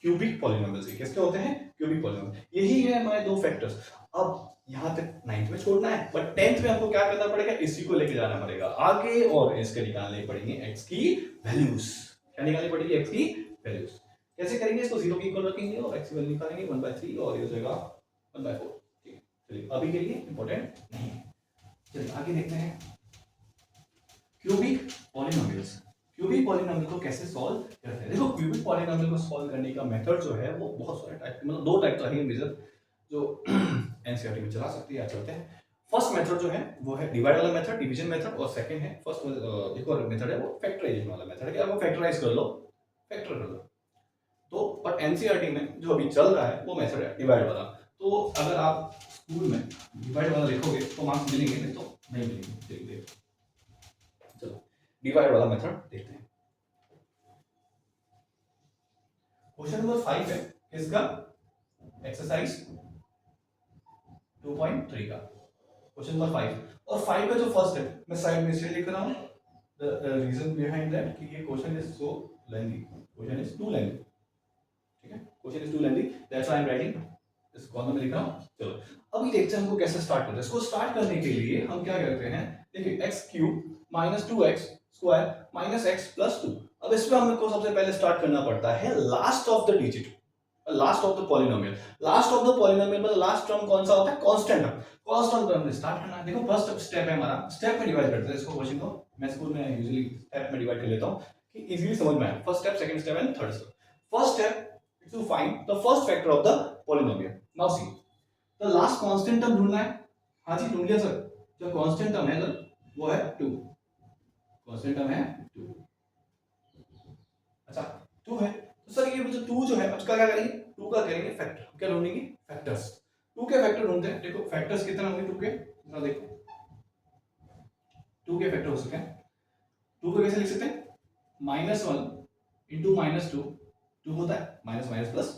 क्यूबिक पॉलिनोमियल्स। किसके होते हैं, क्यूबिक पॉलिनोमियल, यही है हमारे दो फैक्टर्स। अब यहाँ तक 9th में छोड़ना है, बट 10th में हमको क्या करना पड़ेगा, इसी को लेके जाना पड़ेगा आगे, और इसके निकालने पड़ेंगे x की वैल्यूज, क्या निकालनी पड़ेगी, x की वैल्यूज। कैसे करेंगे, इसको 0 के इक्वल रखेंगे और x की वैल्यू निकालेंगे 1/3, और ये हो जाएगा 1/4, ठीक है। चलिए अभी के लिए इंपॉर्टेंट नहीं है, चलिए आगे देखते हैं क्यूबिक पॉलिनोमियल्स। क्यूबिक पॉलिनोमियल को कैसे सॉल्व करते हैं, देखो क्यूबिक पॉलिनोमियल को सॉल्व करने का मेथड जो है वो बहुत सारे टाइप, मतलब दो टाइप का है मेजर, जो एनसीईआरटी में चला सकते हैं या चलते हैं। फर्स्ट मेथड जो है वो है डिवाइड वाला मेथड, डिवीजन मेथड, और सेकंड है फर्स्ट एक और मेथड है वो फैक्टराइजेशन वाला मेथड है, कि आपको फैक्टराइज कर लो, फैक्टर कर लो। तो बट एनसीईआरटी में जो अभी चल रहा है वो मेथड है डिवाइड वाला, तो अगर आप स्कूल में डिवाइड वाला लिखोगे तो मार्क्स मिलेंगे, नहीं तो नहीं मिलेंगे। चलिए चलो डिवाइड वाला मेथड देखते हैं। क्वेश्चन नंबर 5 है किसका, एक्सरसाइज 2.3 का क्वेश्चन नंबर 5, और 5 का जो फर्स्ट है मैं साइड में इसलिए लिख रहा हूं, द रीजन बिहाइंड दैट कि ये question is so lengthy, question is too lengthy, ठीक है, question is too lengthy, that's why I am writing इस कॉलम में लिख रहा हूं। चलो अभी देखते हैं हमको कैसे स्टार्ट करते हैं। इसको स्टार्ट करने के लिए हम क्या करते हैं, देखिए x³ minus 2x square minus x plus 2। अब इसमें हमको सबसे पहले स्टार्ट करना पड़ता है last of the digit, last of the polynomial. Last of the polynomial मतलब लास्ट टर्म कौन सा होता है, कांस्टेंट टर्म, कांस्टेंट टर्म से स्टार्ट करना है। देखो फर्स्ट स्टेप है हमारा, स्टेप में डिवाइड करते हैं इसको, क्वेश्चन को मैं स्कूल में यूजुअली स्टेप में डिवाइड कर लेता हूं कि इजीली समझ में आए। First step, second step and third step. First step is to find the first factor of the polynomial. Now see, the last constant term ढूंढना है। हाँ जी ढूंढ लिया सर, जो constant term है सर वो है 2, constant term है 2। अच्छा 2 है तो सर ये जो 2 जो है उसका क्या करेंगे, 2 का करेंगे फैक्टर, क्या ढूंढेंगे, फैक्टर्स। 2 के फैक्टर ढूंढते हैं, देखो फैक्टर्स कितना होंगे 2 के, जरा देखो 2 के फैक्टर हो सकते हैं। 2 को कैसे लिख सकते हैं, -1 इंटू -2, 2 होता है माइनस माइनस प्लस,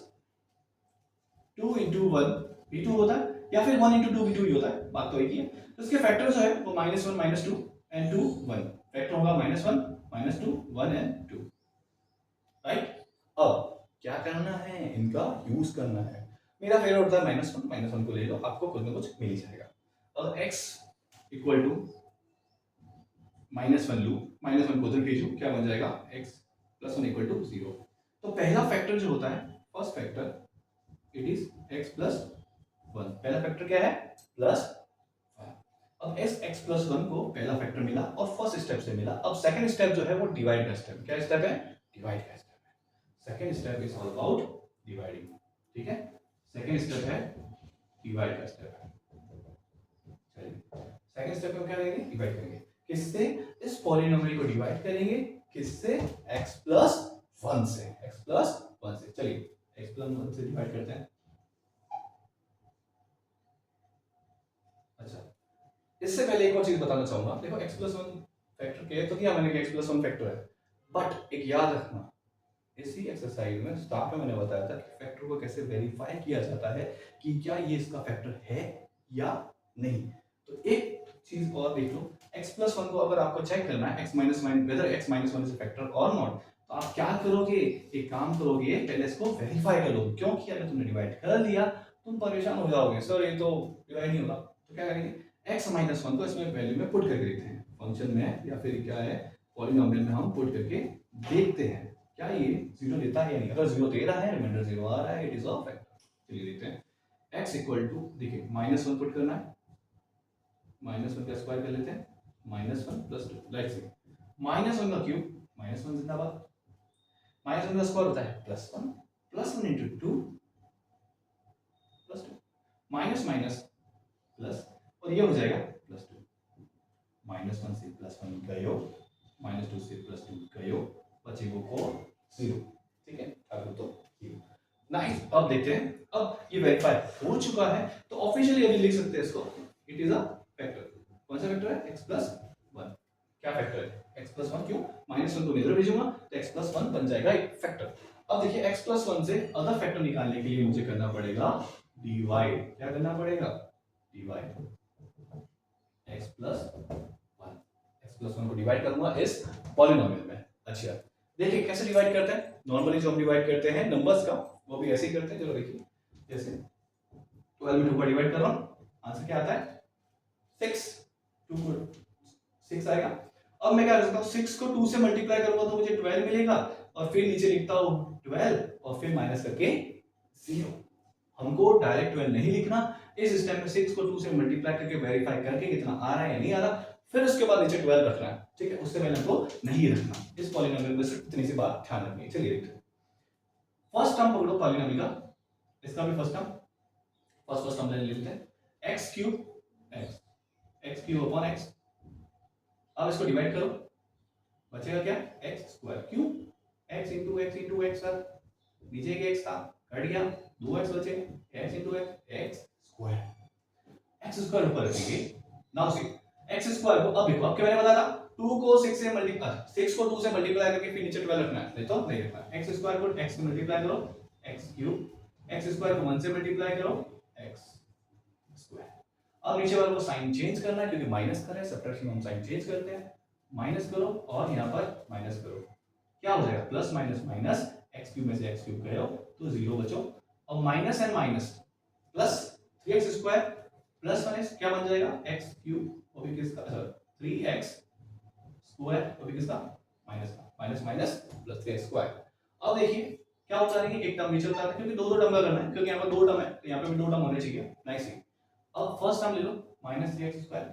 2 इंटू 1 भी 2 होता है, या फिर 1 इंटू 2 भी 2 ही होता है, बात तो एक ही है। तो इसके फैक्टर जो है वो -1 -2 एंड 2 1, फैक्टर होगा -1 -2 1 एंड 2, राइट। अब क्या करना है, इनका यूज करना है। मेरा फेवरेट होता है -1 को ले लो, आपको कुछ ना कुछ मिल ही जाएगा। अब x इक्वल टू -1 लू, -1 को उधर भेजो, क्या बन जाएगा x + 1 इक्वल टू 0। तो पहला फैक्टर जो होता है, first factor it is x + 1, पहला फैक्टर क्या है +1। अब x + 1 को पहला फैक्टर मिला और फर्स्ट स्टेप से मिला। अब सेकंड स्टेप जो है वो डिवाइड का स्टेप, क्या स्टेप है, डिवाइड का स्टेप है। Second step is all about dividing, ठीक है, सेकंड स्टेप है डिवाइड का स्टेप है। चलिए सेकंड स्टेप में क्या करेंगे, डिवाइड करेंगे, किससे, इस पॉलिनोमियल को डिवाइड करेंगे, किससे, x + 1 से, x + 1 से। चलिए x + 1 से डिवाइड करते हैं। अच्छा इससे पहले एक और चीज बताना चाहूंगा, देखो x + 1 फैक्टर कह तो दिया मैंने कि x प्लस वन फैक्टर है, बट एक याद रखना, इसी एक्सरसाइज में स्टार्ट में मैंने बताया था कि फैक्टर को कैसे वेरीफाई किया जाता है कि क्या ये इसका फैक्टर है या नहीं। तो एक चीज और देख लो, x प्लस वन को अगर आपको चेक करना है x minus one, whether x minus one is a factor और नॉट, तो आप क्या करोगे, एक काम करोगे, पहले इसको वेरीफाई कर लो, क्योंकि अगर तुमने डिवाइड कर दिया तुम परेशान हो जाओगे, सर ये तो डिवाइड नहीं होगा। तो क्या करेंगे, x माइनस वन को इसमें वैल्यू में पुट करके देखते हैं, फंक्शन में या फिर क्या है पॉलिनोमियल में हम पुट करके देखते हैं क्या ये जीरो देता है या नहीं। अगर जीरो दे रहा है, रिमाइंडर जीरो आ रहा है, इट इज अ फैक्टर। चलिए देखते हैं, x इक्वल टू, देखिए माइनस वन पुट करना है, माइनस वन का स्क्वायर कर लेते हैं, minus one plus two, let's see minus one का क्यूब, माइनस वन जिंदाबाद, माइनस वन का स्क्वायर होता है plus one into two plus two, minus minus plus, और ये हो जाएगा प्लस टू, माइनस वन से प्लस वन गयो, माइनस टू से प्लस टू गयो, बचेगा को जीरो, ठीक है, अगर तो नाइस। अब देखते हैं, अब ये वेरीफाई हो चुका है तो ऑफिशियली अभी लिख सकते हैं इसको, इट इज अ फैक्टर। कौन सा फैक्टर है, x प्लस वन। क्या फैक्टर है, x प्लस वन, क्यों माइनस वन को इधर भेजूंगा तो x प्लस वन बन जाएगा एक फैक्टर। अब देखिए x प्लस वन से अदर फैक्टर निकालने के लिए मुझे करना पड़ेगा डिवाइड, क्या करना पड़ेगा, divide x plus one, x plus one को डिवाइड करूंगा इस पॉलिनोमियल में। अच्छा देखिए कैसे डिवाइड करते हैं, नॉर्मली जो हम डिवाइड करते हैं नंबर्स का वो भी ऐसे ही करते हैं। चलो देखिए, जैसे 12 में 2 का डिवाइड कर रहा हूं, आंसर क्या आता है 6, 2 को 6 आएगा। अब मैं क्या कर सकता हूं, 6 को 2 से मल्टीप्लाई करूंगा तो मुझे 12 मिलेगा, और फिर नीचे लिखता हूं 12 और फिर माइनस करके 0। हमको डायरेक्ट 12 नहीं लिखना, इस स्टेप में 6 को 2 से मल्टीप्लाई करके वेरीफाई करके कितना आ रहा है या नहीं आ रहा, फिर उसके बाद नीचे 12 रखना है, ठीक है, उससे पहले हमको नहीं रखना। इस पॉलिनोमियल में सिर्फ इतनी सी बात ध्यान रखनी है। चलिए देखते हैं, फर्स्ट टर्म पकड़ो पॉलिनोमियल का, इसका भी फर्स्ट टर्म ले लेते हैं, x क्यूब अपॉन x। अब इसको डिवाइड करो, बचेगा क्या, x स्क्वायर, क्यों x इंटू x सर, नीचे एक x था कट गया, 2x बचे, x इंटू x स्क्वायर ऊपर रखेंगे। नाउ सी x स्क्वायर को, अब देखो अब क्या मैंने बताया था, 2 को 6 से मल्टीप्लाई, 6 को 2 से मल्टीप्लाई करके फिर नीचे 12 रखना है, नहीं तो नहीं रखना। x स्क्वायर को x से मल्टीप्लाई करो, x क्यूब, x स्क्वायर को 1 से मल्टीप्लाई करो, x स्क्वायर। अब नीचे वाले को साइन चेंज करना है क्योंकि माइनस कर रहे हैं, सब्ट्रैक्शन में हम साइन चेंज करते हैं, माइनस करो और यहाँ पर माइनस करो, क्या हो जाएगा plus minus minus, x cube में से x क्यूब गए तो 0 बचो, और minus and minus plus 3x square plus 1x क्या बन जाएगा, x क्यूब, वो भी किसका, 3x स्क्वायर, वो भी किसका, माइनस का, minus minus plus 3x square. अब देखिए क्या होता है, एक टर्म नीचे उतारना है क्योंकि दो टर्म का करना है, क्योंकि यहाँ पर 2 टर्म है तो यहाँ पे भी 2 टर्म होने चाहिए, नाइस। अब फर्स्ट टर्म ले लो, minus 3x square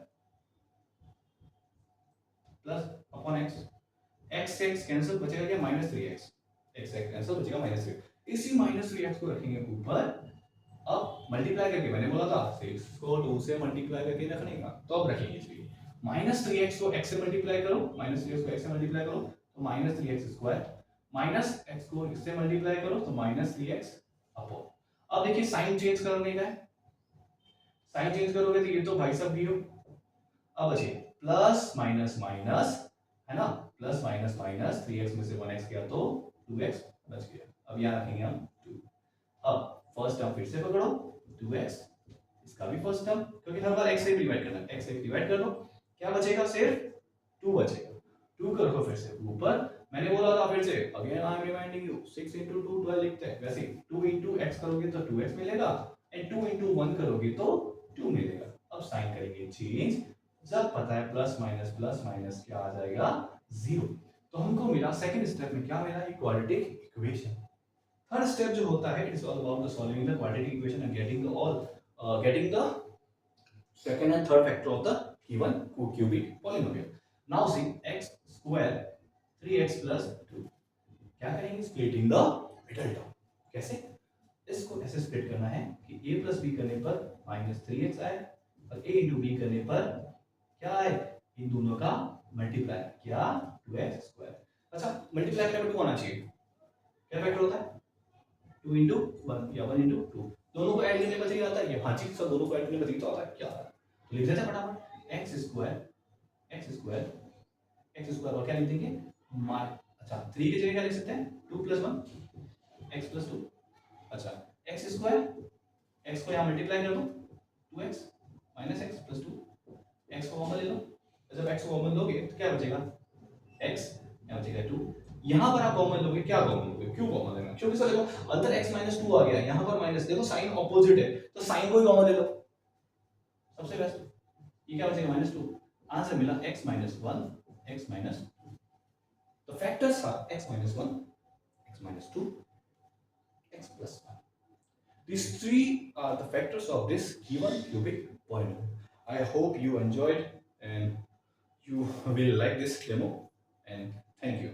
plus upon x से x कैंसिल, बचेगा क्या, माइनस 3x, x से कैंसिल बचेगा माइनस 3। इसी माइनस 3x को रखेंगे ऊपर, अब मल्टीप्लाई करके, मैंने बोला था 6 को 2 से मल्टीप्लाई करके रखने का, तो अब रखेंगे इसलिए माइनस 3x को x से मल्टीप्लाई करो, माइनस 3x को x से मल्टीप्लाई करो तो minus 3x square, minus x को इससे मल्टीप्लाई करो तो माइनस 3x अपॉन। अब देखिए साइन चेंज करने का है, साइन चेंज करोगे तो ये तो भाई साहब जीरो, अब बचे प्लस माइनस माइनस, है ना, प्लस माइनस माइनस, 3x में से 1x गया तो 2x बच गया। अब यहाँ रखेंगे हम 2। अब फर्स्ट टर्म फिर से पकड़ो 2x, इसका भी फर्स्ट टर्म, क्योंकि हर बार x से डिवाइड करना है, x से डिवाइड कर दो, क्या बचेगा, सिर्फ 2 बचेगा, 2 को रखो फिर से ऊपर, मैंने बोला था फिर से, again I am reminding you, 6 into 2 12 लिखते हैं, वैसे 2 into x करोगे तो 2x मिलेगा, एंड 2 into 1 करोगे तो 2 मिलेगा। अब साइन करेंगे चेंज, जब पता है प्लस माइनस क्या आ जाएगा, 0। तो हमको मिला सेकंड स्टेप में, क्या मिला, क्वाड्रेटिक इक्वेशन। थर्ड स्टेप जो होता है, it is all about the solving the quadratic equation and getting the second and third factor of the given cubic polynomial. Now C x square 3x plus 2, क्या करेंगे, splitting the middle term. कैसे, इसको ऐसे split करना है कि a plus b करने पर माइनस 3x आए और a इंटू b करने पर क्या आए, इन दोनों का मल्टीप्लाई, क्या 2x स्क्वायर। अच्छा मल्टीप्लाई करने पर 2 आना चाहिए, क्या फैक्टर होता है 2 इंटू 1 या 1 इंटू 2, दोनों को ऐड करने पर ही आता है ये, हाँ जी सर दोनों को ऐड करने पर तो आता है क्या, तो लिख देते हैं फटाफट, x स्क्वायर एक्स स्क्वायर और क्या लिख देंगे अच्छा 3 की जगह क्या लिख सकते हैं 2 + 1 एक्स प्लस 2। अच्छा एक्स स्क्वायर एक्स को यहाँ मल्टीप्लाई कर दो 2x minus x plus 2 x को कॉमन ले लो। जब एक्स को कॉमन लोगे तो क्या बचेगा x, यहाँ बचेगा 2। यहाँ पर आप कॉमन लोगे, क्या कॉमन लोगे, क्यों कॉमन लेना, क्योंकि सर देखो अंदर x - 2 आ गया, यहाँ पर माइनस, देखो साइन ऑपोजिट है तो साइन को ही कॉमन ले लो सबसे बेस्ट। ये क्या बचेगा -2, आंसर मिला x - 1 x - 2। The factors are x - 1 x - 2 x + 1। These three are the factors of this given cubic polynomial. I hope you enjoyed and you will like this demo, and thank you.